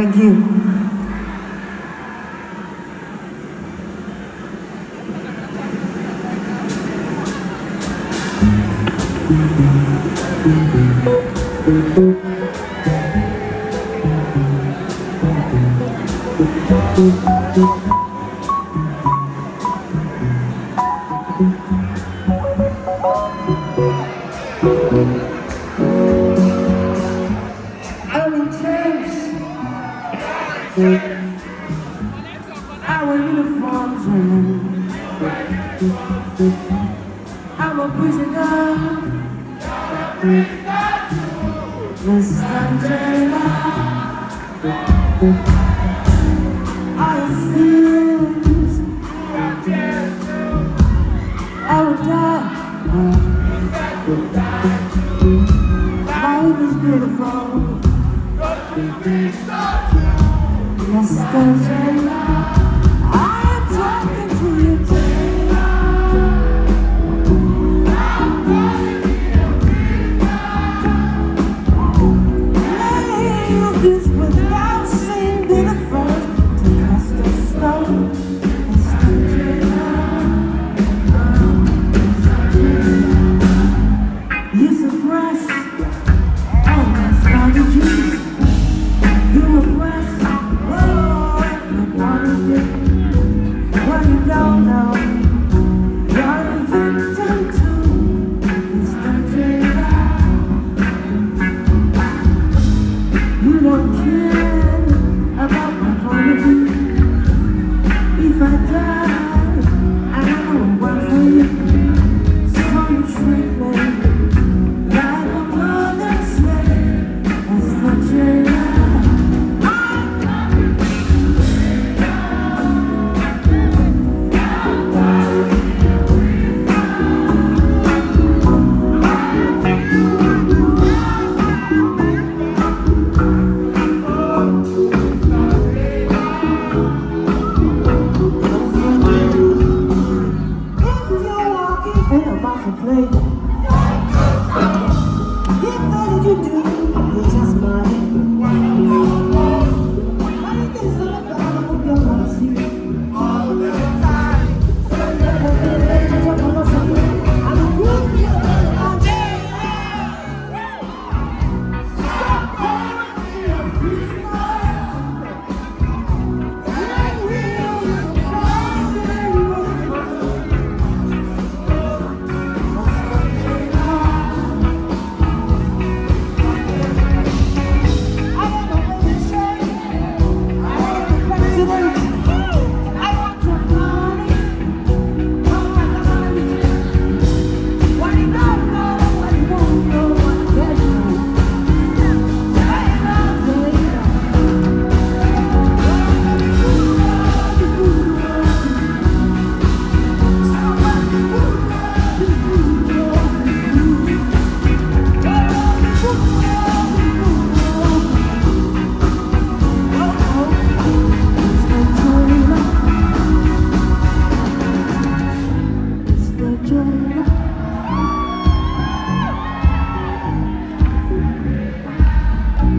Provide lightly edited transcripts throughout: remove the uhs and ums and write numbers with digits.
Thank you. I'm in chains. Our uniforms I'm a prisoner. Mr. Jailer. I refuse. I will die. Life is beautiful. Mr. Jailer. I'm talking to you, Jailer. Lay this without saying be the first to cast a stone. Mr. Jailer. You suppress all my strategies. You oppress everyone of you. What you don't know, you're a victim too. Mr. Jailer. You don't care about my point of view. If I die, I know one for you. So you treat me like a mother's slave. Mr. Jailer. In a marketplace, if all that you do is just money, money is all about what you're gonna see. All the time, I'm a good girl. Stop calling me a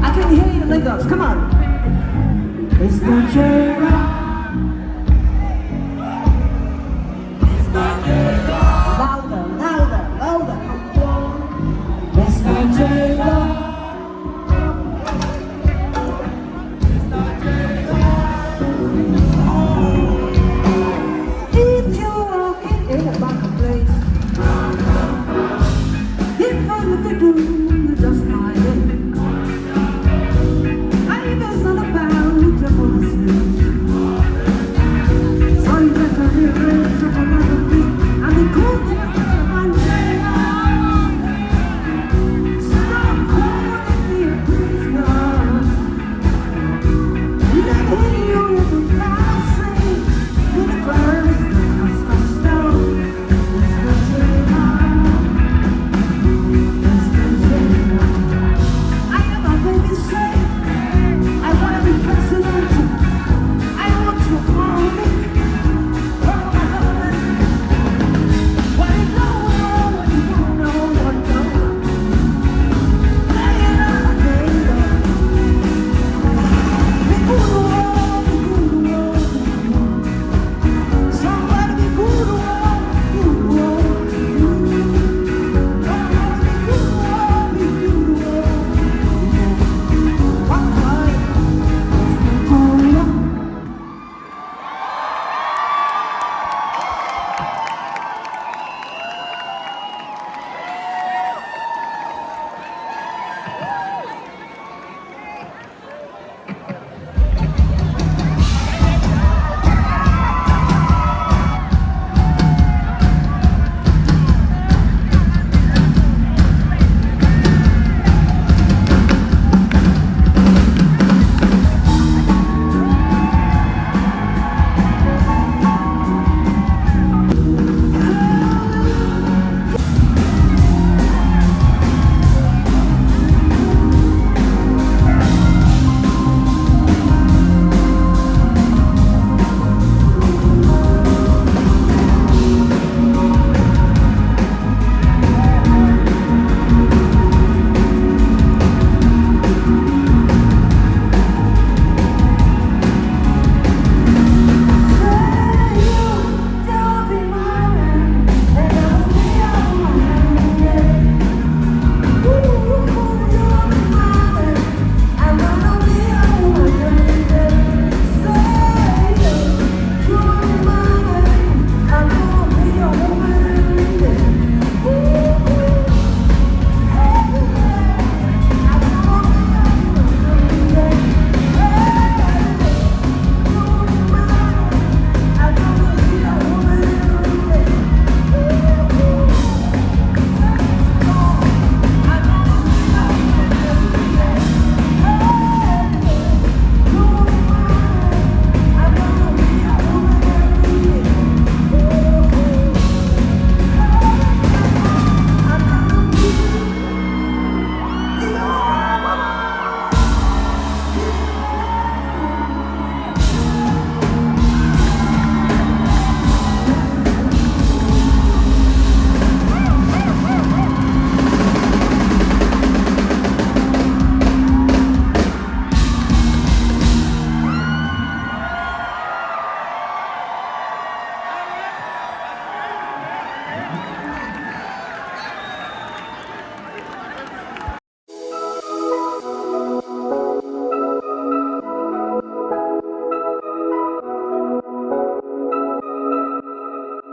I can hear you, Lagos. Come on. Mr. Jailer.